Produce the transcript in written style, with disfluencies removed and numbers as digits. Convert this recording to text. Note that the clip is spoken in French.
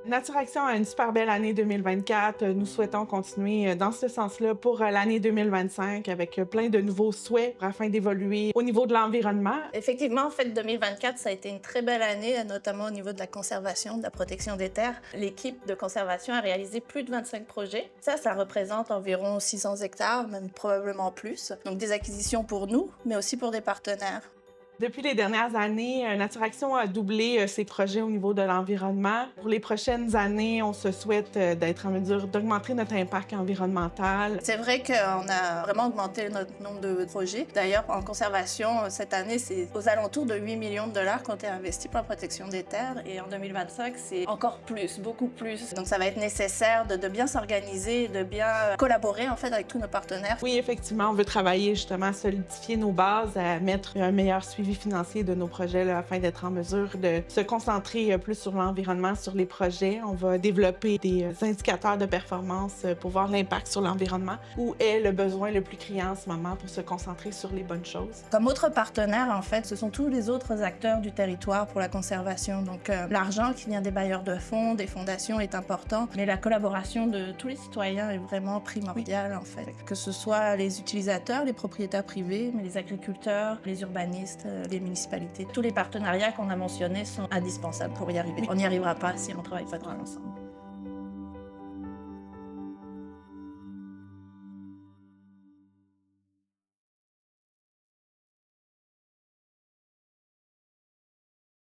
Nature Action a une super belle année 2024. Nous souhaitons continuer dans ce sens-là pour l'année 2025 avec plein de nouveaux souhaits afin d'évoluer au niveau de l'environnement. Effectivement, en fait, 2024, ça a été une très belle année, notamment au niveau de la conservation, de la protection des terres. L'équipe de conservation a réalisé plus de 25 projets. Ça représente environ 600 hectares, même probablement plus. Donc des acquisitions pour nous, mais aussi pour des partenaires. Depuis les dernières années, Nature Action a doublé ses projets au niveau de l'environnement. Pour les prochaines années, on se souhaite d'être en mesure d'augmenter notre impact environnemental. C'est vrai qu'on a vraiment augmenté notre nombre de projets. D'ailleurs, en conservation, cette année, c'est aux alentours de 8 millions de dollars qui ont été investis pour la protection des terres. Et en 2025, c'est encore plus, beaucoup plus. Donc ça va être nécessaire de bien s'organiser, de bien collaborer en fait avec tous nos partenaires. Oui, effectivement, on veut travailler justement à solidifier nos bases, à mettre un meilleur suivi financier de nos projets là, afin d'être en mesure de se concentrer plus sur l'environnement, sur les projets. On va développer des indicateurs de performance pour voir l'impact sur l'environnement. Où est le besoin le plus criant en ce moment pour se concentrer sur les bonnes choses? Comme autres partenaires, en fait, ce sont tous les autres acteurs du territoire pour la conservation. Donc l'argent qui vient des bailleurs de fonds, des fondations est important, mais la collaboration de tous les citoyens est vraiment primordiale en fait. Que ce soit les utilisateurs, les propriétaires privés, mais les agriculteurs, les urbanistes, les municipalités. Tous les partenariats qu'on a mentionnés sont indispensables pour y arriver. On n'y arrivera pas si on ne travaille pas tous ensemble.